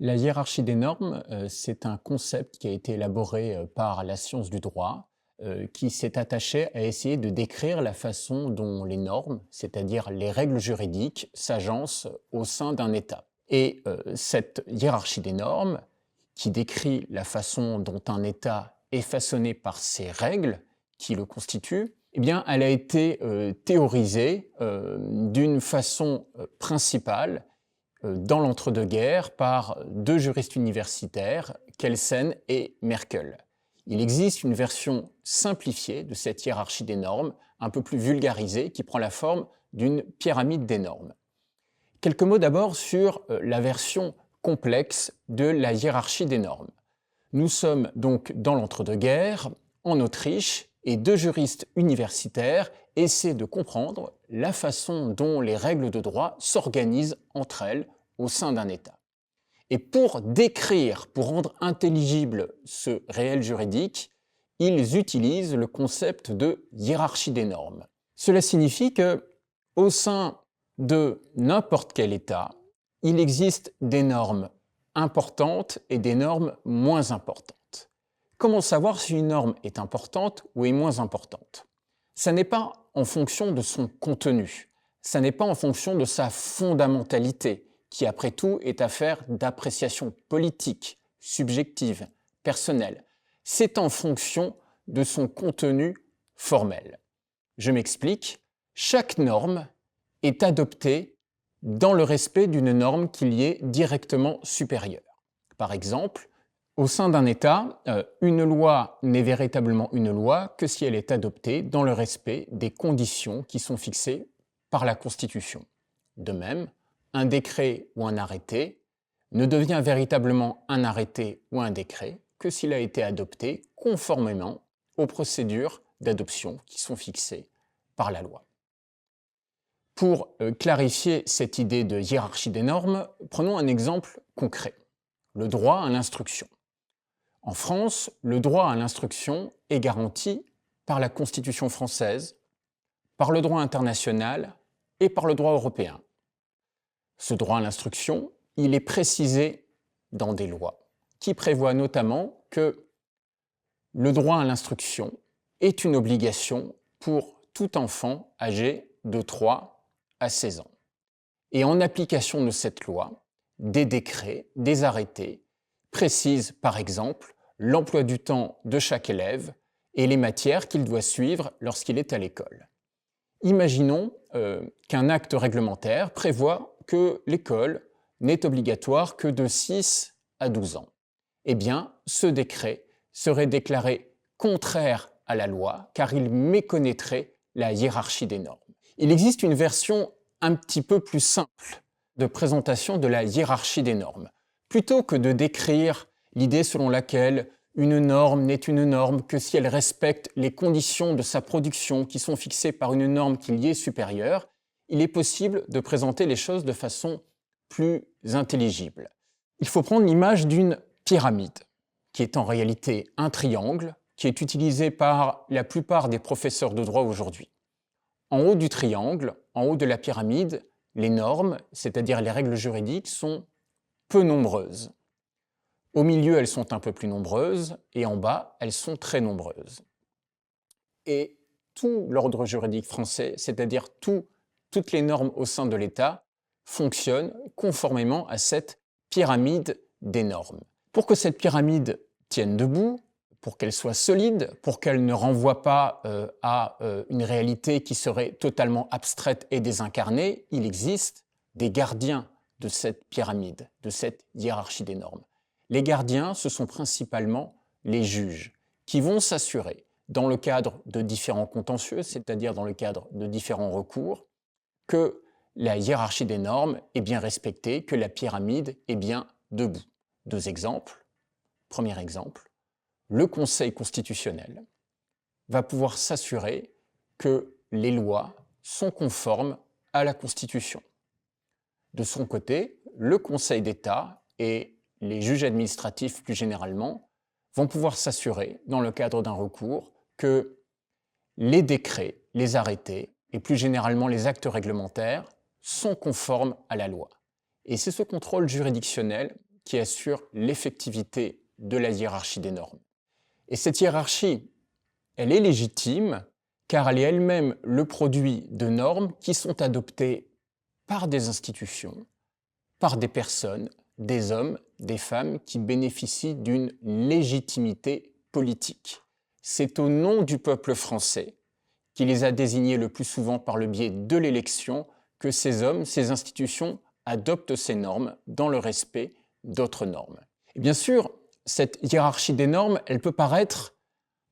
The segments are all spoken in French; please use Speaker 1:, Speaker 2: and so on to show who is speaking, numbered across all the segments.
Speaker 1: La hiérarchie des normes, c'est un concept qui a été élaboré, par la science du droit, qui s'est attaché à essayer de décrire la façon dont les normes, c'est-à-dire les règles juridiques, s'agencent au sein d'un État. Et cette hiérarchie des normes, qui décrit la façon dont un État est façonné par ses règles qui le constituent, eh bien, elle a été, théorisée, d'une façon, principale dans l'entre-deux-guerres par deux juristes universitaires, Kelsen et Merkel. Il existe une version simplifiée de cette hiérarchie des normes, un peu plus vulgarisée, qui prend la forme d'une pyramide des normes. Quelques mots d'abord sur la version complexe de la hiérarchie des normes. Nous sommes donc dans l'entre-deux-guerres, en Autriche, et deux juristes universitaires essaient de comprendre la façon dont les règles de droit s'organisent entre elles au sein d'un État. Et pour décrire, pour rendre intelligible ce réel juridique, ils utilisent le concept de hiérarchie des normes. Cela signifie que, au sein de n'importe quel État, il existe des normes importantes et des normes moins importantes. Comment savoir si une norme est importante ou est moins importante? Ça n'est pas en fonction de son contenu, ça n'est pas en fonction de sa fondamentalité, qui après tout est affaire d'appréciation politique, subjective, personnelle. C'est en fonction de son contenu formel. Je m'explique, chaque norme est adoptée dans le respect d'une norme qui lui est directement supérieure. Par exemple, au sein d'un État, une loi n'est véritablement une loi que si elle est adoptée dans le respect des conditions qui sont fixées par la Constitution. De même, un décret ou un arrêté ne devient véritablement un arrêté ou un décret que s'il a été adopté conformément aux procédures d'adoption qui sont fixées par la loi. Pour clarifier cette idée de hiérarchie des normes, prenons un exemple concret, le droit à l'instruction. En France, le droit à l'instruction est garanti par la Constitution française, par le droit international et par le droit européen. Ce droit à l'instruction, il est précisé dans des lois qui prévoient notamment que le droit à l'instruction est une obligation pour tout enfant âgé de 3 à 16 ans. Et en application de cette loi, des décrets, des arrêtés précisent par exemple l'emploi du temps de chaque élève et les matières qu'il doit suivre lorsqu'il est à l'école. Imaginons qu'un acte réglementaire prévoit que l'école n'est obligatoire que de 6 à 12 ans. Eh bien, ce décret serait déclaré contraire à la loi car il méconnaîtrait la hiérarchie des normes. Il existe une version un petit peu plus simple de présentation de la hiérarchie des normes. Plutôt que de décrire l'idée selon laquelle une norme n'est une norme que si elle respecte les conditions de sa production qui sont fixées par une norme qui lui est supérieure, il est possible de présenter les choses de façon plus intelligible. Il faut prendre l'image d'une pyramide, qui est en réalité un triangle, qui est utilisé par la plupart des professeurs de droit aujourd'hui. En haut du triangle, en haut de la pyramide, les normes, c'est-à-dire les règles juridiques, sont peu nombreuses. Au milieu, elles sont un peu plus nombreuses, et en bas, elles sont très nombreuses. Et tout l'ordre juridique français, c'est-à-dire toutes les normes au sein de l'État, fonctionnent conformément à cette pyramide des normes. Pour que cette pyramide tienne debout, pour qu'elle soit solide, pour qu'elle ne renvoie pas à une réalité qui serait totalement abstraite et désincarnée, il existe des gardiens de cette pyramide, de cette hiérarchie des normes. Les gardiens, ce sont principalement les juges qui vont s'assurer, dans le cadre de différents contentieux, c'est-à-dire dans le cadre de différents recours, que la hiérarchie des normes est bien respectée, que la pyramide est bien debout. Deux exemples. Premier exemple, le Conseil constitutionnel va pouvoir s'assurer que les lois sont conformes à la Constitution. De son côté, le Conseil d'État et les juges administratifs plus généralement vont pouvoir s'assurer, dans le cadre d'un recours, que les décrets, les arrêtés et plus généralement les actes réglementaires sont conformes à la loi. Et c'est ce contrôle juridictionnel qui assure l'effectivité de la hiérarchie des normes. Et cette hiérarchie, elle est légitime car elle est elle-même le produit de normes qui sont adoptées par des institutions, par des personnes, des hommes, des femmes qui bénéficient d'une légitimité politique. C'est au nom du peuple français, qui les a désignés le plus souvent par le biais de l'élection, que ces hommes, ces institutions adoptent ces normes dans le respect d'autres normes. Et bien sûr, cette hiérarchie des normes, elle peut paraître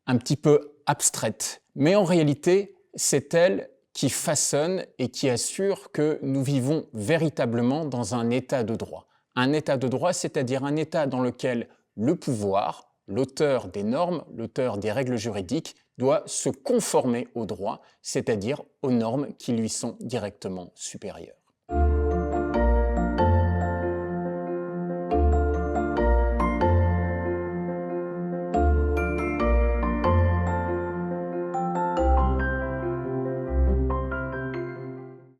Speaker 1: un petit peu abstraite, mais en réalité, c'est elle qui façonne et qui assure que nous vivons véritablement dans un état de droit. Un état de droit, c'est-à-dire un état dans lequel le pouvoir, l'auteur des normes, l'auteur des règles juridiques, doit se conformer au droit, c'est-à-dire aux normes qui lui sont directement supérieures.